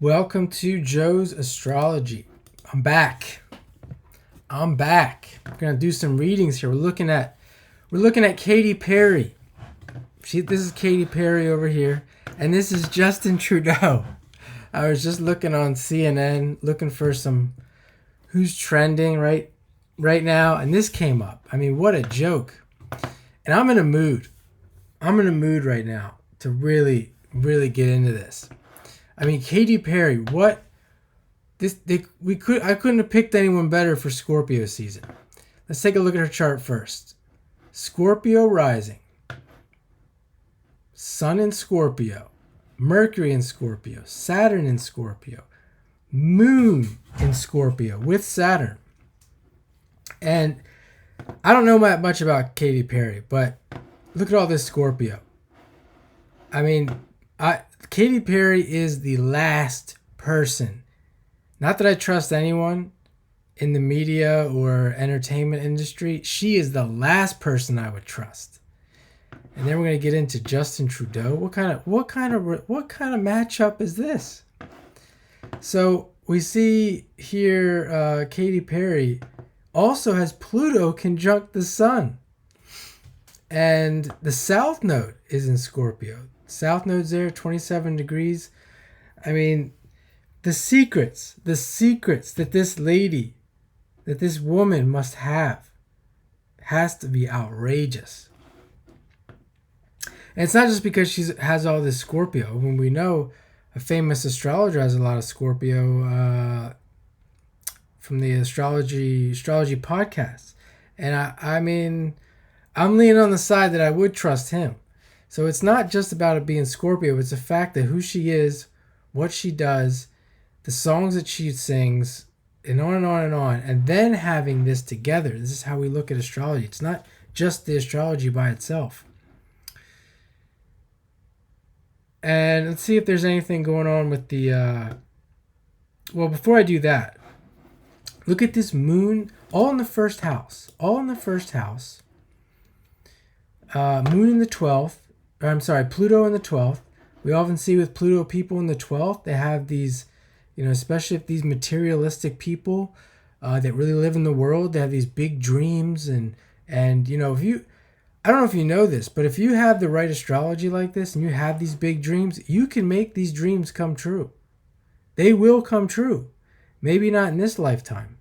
Welcome to Joe's Astrology. I'm back. We're gonna do some readings here. We're looking at Katy Perry. This is Katy Perry over here, and this is Justin Trudeau. I was just looking on CNN, looking for some who's trending right now, and this came up. I mean, what a joke! And I'm in a mood. Right now to really get into this. I mean, Katy Perry, I couldn't have picked anyone better for Scorpio season. Let's take a look at her chart first. Scorpio rising. Sun in Scorpio. Mercury in Scorpio. Saturn in Scorpio. Moon in Scorpio with Saturn. And I don't know much about Katy Perry, but look at all this Scorpio. I mean, Katy Perry is the last person. Not that I trust anyone in the media or entertainment industry. She is the last person I would trust. And then we're going to get into Justin Trudeau. What kind of matchup is this? So we see here Katy Perry also has Pluto conjunct the Sun. And the South Node is in Scorpio. South Node's there, 27 degrees. I mean, the secrets that this woman must have has to be outrageous. And it's not just because she has all this Scorpio. When we know a famous astrologer has a lot of Scorpio from the astrology podcast. And I mean, I'm leaning on the side that I would trust him. So it's not just about it being Scorpio. It's the fact that who she is, what she does, the songs that she sings, and on and on and on. And then having this together. This is how we look at astrology. It's not just the astrology by itself. And let's see if there's anything going on with the... Well, before I do that, look at this moon. All in the first house. Moon in the 12th. Pluto in the 12th. We often see with Pluto people in the 12th, they have these, especially if these materialistic people that really live in the world, they have these big dreams. And if you, I don't know if you know this, but if you have the right astrology like this and you have these big dreams, you can make these dreams come true. They will come true. Maybe not in this lifetime,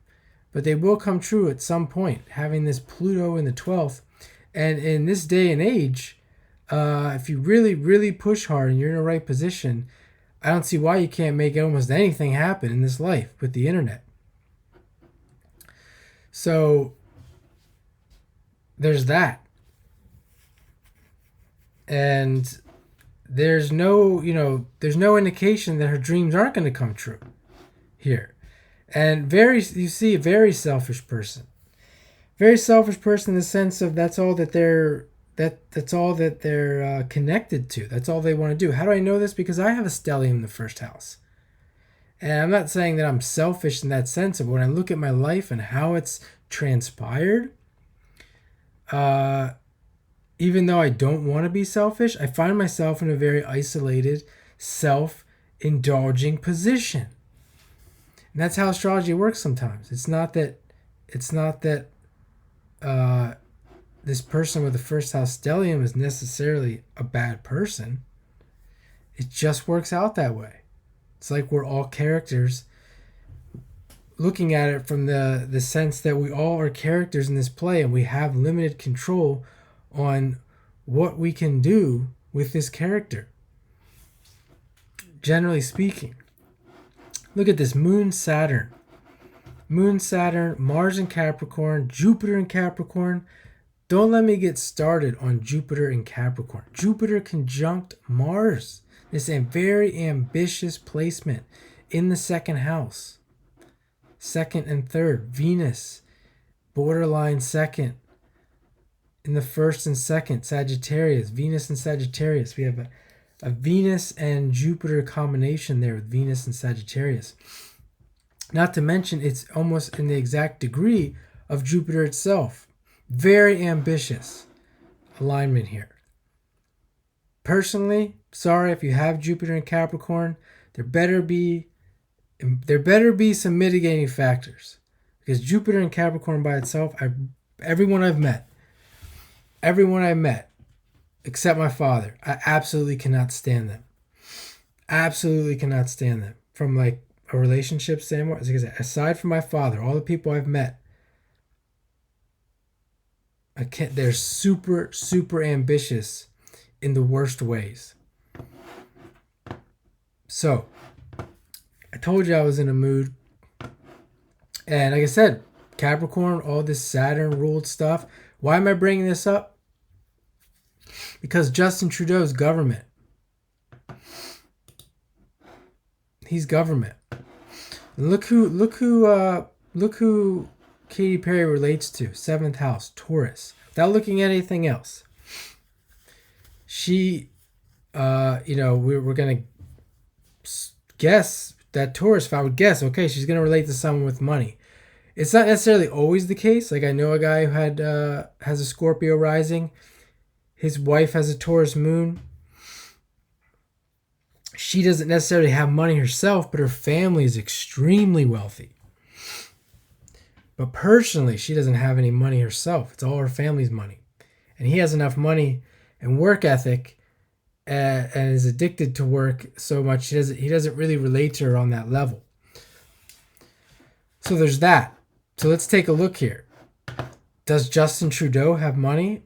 but they will come true at some point, having this Pluto in the 12th. And in this day and age, if you really push hard and you're in the right position, I don't see why you can't make almost anything happen in this life with the internet. So there's that. And there's no indication that her dreams aren't going to come true here. And you see a very selfish person. Very selfish person in the sense of that's all that they're connected to. That's all they want to do. How do I know this? Because I have a stellium in the first house. And I'm not saying that I'm selfish in that sense, but when I look at my life and how it's transpired, even though I don't want to be selfish, I find myself in a very isolated, self-indulging position. And that's how astrology works sometimes. It's not that this person with the first house stellium is necessarily a bad person. It just works out that way. It's like we're all characters, looking at it from the sense that we all are characters in this play and we have limited control on what we can do with this character. Generally speaking. Look at this Moon, Saturn, Mars in Capricorn, Jupiter in Capricorn. Don't let me get started on Jupiter in Capricorn. Jupiter conjunct Mars. This is a very ambitious placement in the second house. Second and third. Venus, borderline second. In the first and second, Sagittarius. Venus and Sagittarius. We have a Venus and Jupiter combination there with Venus and Sagittarius. Not to mention, it's almost in the exact degree of Jupiter itself. Very ambitious alignment here. Personally, sorry if you have Jupiter in Capricorn, there better be there better be some mitigating factors, because Jupiter in Capricorn by itself, everyone I've met, except my father, I absolutely cannot stand them. Absolutely cannot stand them from like a relationship standpoint. Aside from my father, all the people I've met, I can't. They're super, super ambitious in the worst ways. So, I told you I was in a mood. And like I said, Capricorn, all this Saturn ruled stuff. Why am I bringing this up? Because Justin Trudeau's government. He's government. And look who Katy Perry relates to. 7th house, Taurus. Without looking at anything else. She, we're going to guess that Taurus, if I would guess, okay, she's going to relate to someone with money. It's not necessarily always the case. Like I know a guy who has a Scorpio rising. His wife has a Taurus moon. She doesn't necessarily have money herself, but her family is extremely wealthy. But personally, she doesn't have any money herself. It's all her family's money. And he has enough money and work ethic and is addicted to work so much he doesn't really relate to her on that level. So there's that. So let's take a look here. Does Justin Trudeau have money?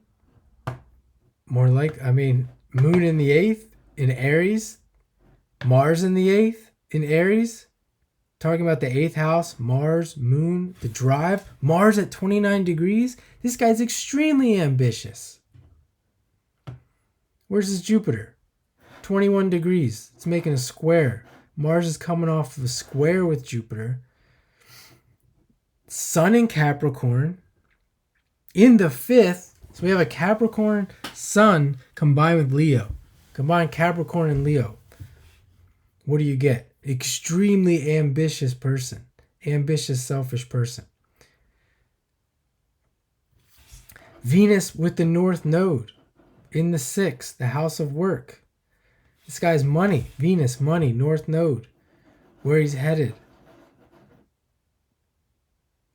Moon in the 8th in Aries, Mars in the 8th in Aries. Talking about the 8th house, Mars, moon, the drive. Mars at 29 degrees. This guy's extremely ambitious. Where's his Jupiter? 21 degrees. It's making a square. Mars is coming off of a square with Jupiter. Sun in Capricorn. In the 5th. So we have a Capricorn Sun combined with Leo. Combine Capricorn and Leo. What do you get? Extremely ambitious person. Ambitious, selfish person. Venus with the North Node. In the 6th, the house of work. This guy's money. Venus, money, North Node. Where he's headed.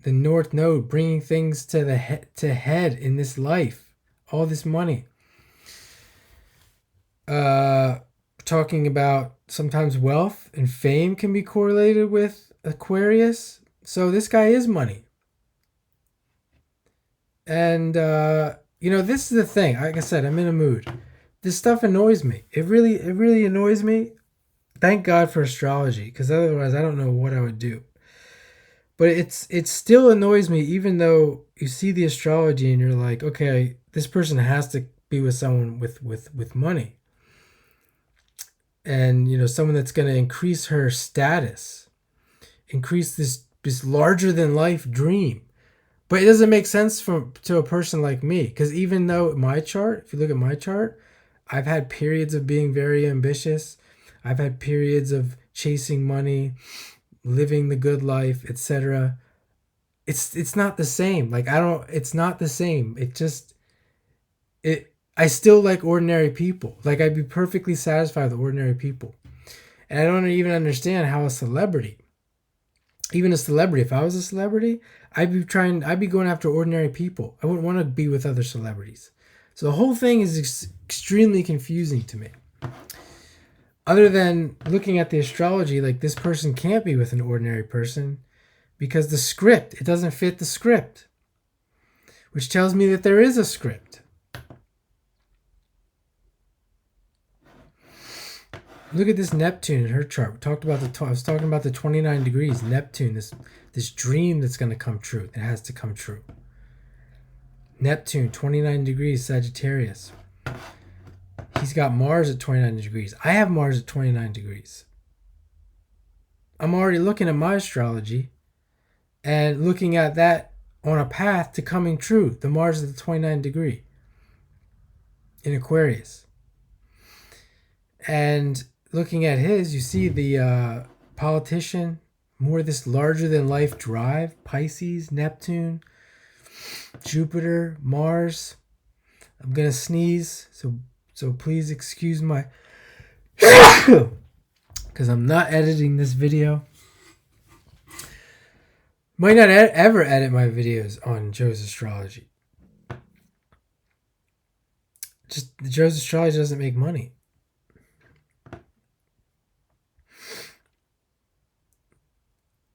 The North Node bringing things to the head in this life. All this money. Talking about sometimes wealth and fame can be correlated with Aquarius. So this guy is money. And, this is the thing. Like I said, I'm in a mood. This stuff annoys me. It really annoys me. Thank God for astrology, because otherwise I don't know what I would do. But it still annoys me, even though you see the astrology and you're like, okay, this person has to be with someone with money. And, someone that's going to increase her status, increase this larger than life dream. But it doesn't make sense to a person like me, because even though my chart, if you look at my chart, I've had periods of being very ambitious. I've had periods of chasing money, living the good life, etc. It's not the same. It's not the same. I still like ordinary people. Like I'd be perfectly satisfied with ordinary people. And I don't even understand how a celebrity, if I was a celebrity, I'd be going after ordinary people. I wouldn't want to be with other celebrities. So the whole thing is extremely confusing to me. Other than looking at the astrology, like this person can't be with an ordinary person because it doesn't fit the script, which tells me that there is a script. Look at this Neptune in her chart. I was talking about the 29 degrees. Neptune, this dream that's going to come true. It has to come true. Neptune, 29 degrees, Sagittarius. He's got Mars at 29 degrees. I have Mars at 29 degrees. I'm already looking at my astrology and looking at that on a path to coming true. The Mars at the 29 degree in Aquarius. And looking at his, you see the politician, more this larger than life drive, Pisces, Neptune, Jupiter, Mars. I'm going to sneeze, so please excuse my because I'm not editing this video. Might not ever edit my videos on Joe's Astrology. Just Joe's Astrology doesn't make money.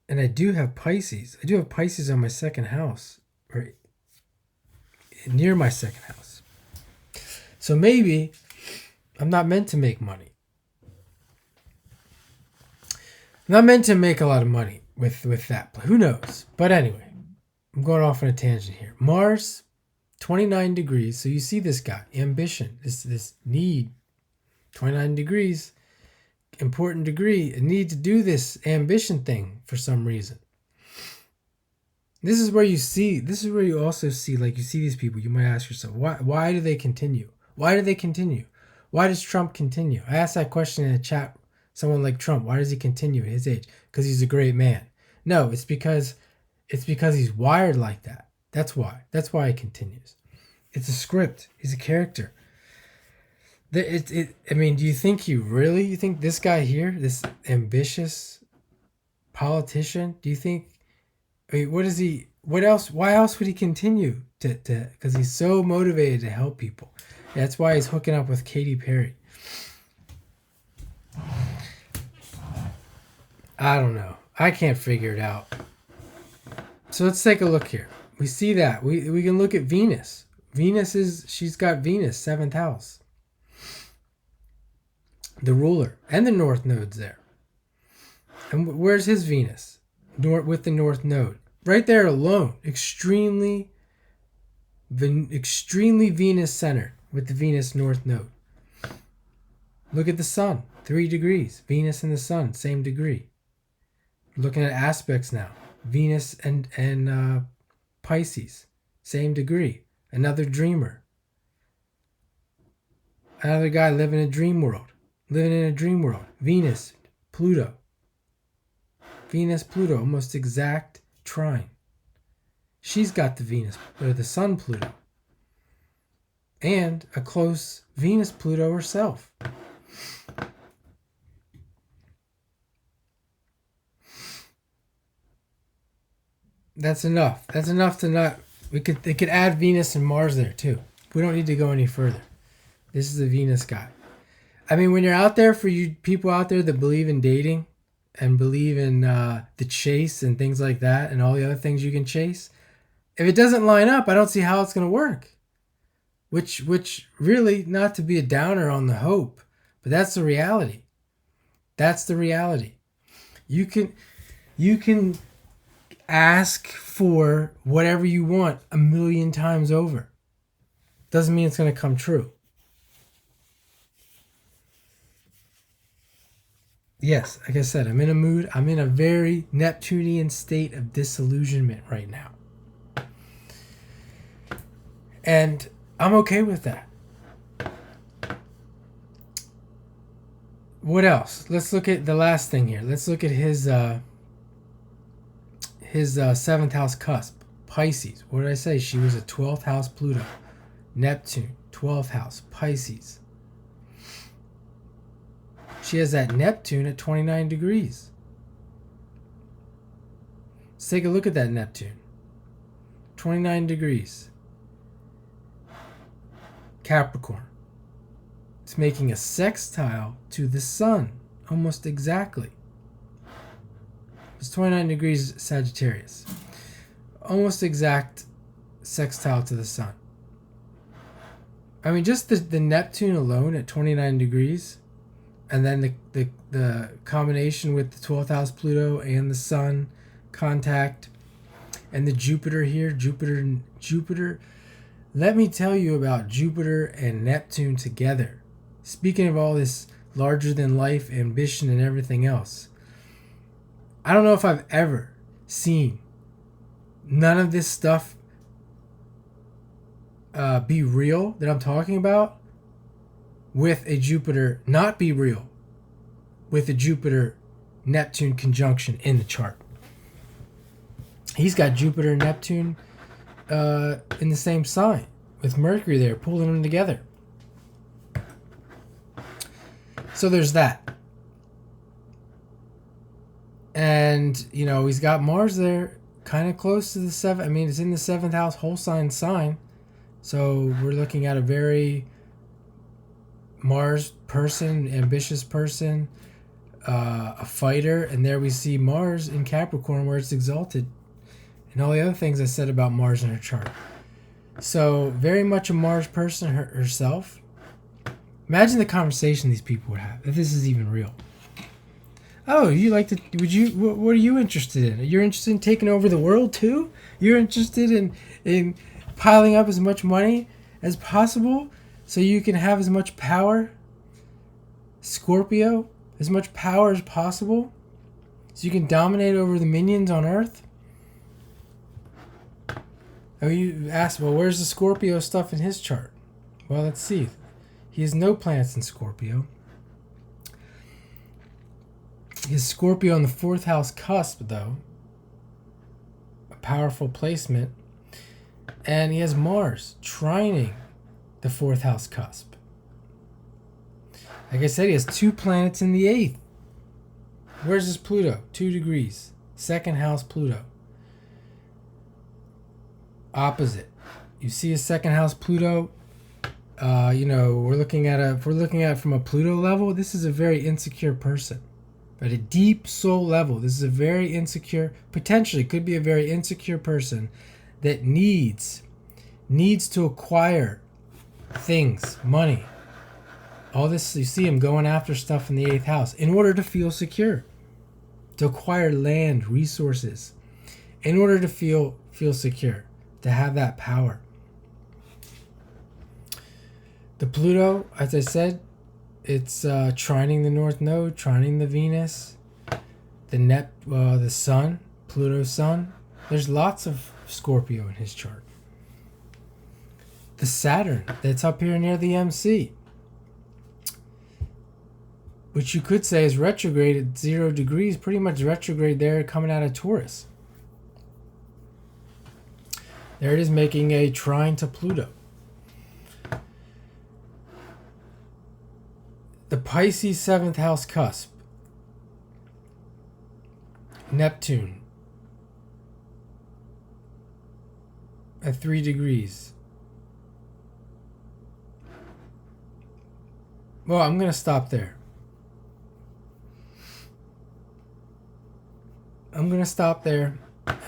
And I do have Pisces. I do have Pisces on my second house, or near my second house. So maybe I'm not meant to make money. I'm not meant to make a lot of money with that. Who knows? But anyway, I'm going off on a tangent here. Mars, 29 degrees. So you see this guy, ambition, this need, 29 degrees. Important degree, a need to do this ambition thing for some reason. This is where you also see, like, you see these people, you might ask yourself, why do they continue? Why do they continue? Why does Trump continue? I asked that question in a chat. Someone like Trump, why does he continue at his age? Because he's a great man. No, it's because he's wired like that. That's why he continues. It's a script. He's a character. I mean, do you think you think this guy here, this ambitious politician, do you think, I mean, why else would he continue to, because he's so motivated to help people. That's why he's hooking up with Katy Perry. I don't know. I can't figure it out. So let's take a look here. We see that. We can look at Venus. She's got Venus, 7th house. The ruler and the north node's there. And where's his Venus? With the north node. Right there alone. Extremely Venus centered with the Venus north node. Look at the sun. 3 degrees. Venus and the sun, same degree. Looking at aspects now. Venus and Pisces, same degree. Another dreamer. Another guy living in a dream world. Venus, Pluto, almost exact trine. She's got the Venus, or the Sun Pluto. And a close Venus Pluto herself. That's enough. That's enough to not... They could add Venus and Mars there too. We don't need to go any further. This is a Venus guy. I mean, when you're out there, for you people out there that believe in dating and believe in the chase and things like that and all the other things you can chase, if it doesn't line up, I don't see how it's going to work. Which really, not to be a downer on the hope, but that's the reality. That's the reality. You can ask for whatever you want 1,000,000 times over. Doesn't mean it's going to come true. Yes, like I said, I'm in a mood. I'm in a very Neptunian state of disillusionment right now. And I'm okay with that. What else? Let's look at the last thing here. Let's look at his 7th house cusp. Pisces. What did I say? She was a 12th house Pluto. Neptune, 12th house. Pisces. She has that Neptune at 29 degrees. Let's take a look at that Neptune. 29 degrees. Capricorn. It's making a sextile to the sun. Almost exactly. It's 29 degrees Sagittarius. Almost exact sextile to the sun. I mean, just the Neptune alone at 29 degrees, and then the combination with the 12th house Pluto and the sun contact, and the Jupiter here, Jupiter. Let me tell you about Jupiter and Neptune together. Speaking of all this larger than life ambition and everything else, I don't know if I've ever seen none of this stuff be real that I'm talking about with a Jupiter not be real with a Jupiter Neptune conjunction in the chart. He's got Jupiter and Neptune in the same sign with Mercury there pulling them together. So there's that. And, you know, he's got Mars there kind of close to the 7th. I mean, it's in the 7th house whole sign. So we're looking at a very Mars person, ambitious person, a fighter. And there we see Mars in Capricorn where it's exalted. And all the other things I said about Mars in her chart. So very much a Mars person herself. Imagine the conversation these people would have if this is even real. Oh, you like to? What are you interested in? You're interested in taking over the world too? You're interested in piling up as much money as possible so you can have as much power, Scorpio, as much power as possible, so you can dominate over the minions on Earth. Oh, you asked, well, where's the Scorpio stuff in his chart? Well, let's see. He has no planets in Scorpio. He has Scorpio on the 4th house cusp, though. A powerful placement. And he has Mars trining the 4th house cusp. Like I said, he has 2 planets in the 8th. Where's his Pluto? 2 degrees. 2nd house Pluto. Opposite. You see a 2nd house Pluto. We're looking at if we're looking at it from a Pluto level, this is a very insecure person. At a deep soul level, this is a very insecure, potentially could be a very insecure person that needs to acquire things, money. All this, you see him going after stuff in the 8th house in order to feel secure, to acquire land, resources, in order to feel secure, to have that power. The Pluto, as I said, it's trining the North Node, trining the Venus, the Sun, Pluto's Sun. There's lots of Scorpio in his chart. The Saturn, that's up here near the MC, which you could say is retrograde at 0 degrees, pretty much retrograde there coming out of Taurus. There it is, making a trine to Pluto. The Pisces 7th house cusp. Neptune at 3 degrees. Well, I'm going to stop there.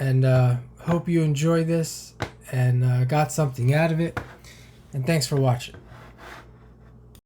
And hope you enjoy this and got something out of it. And thanks for watching.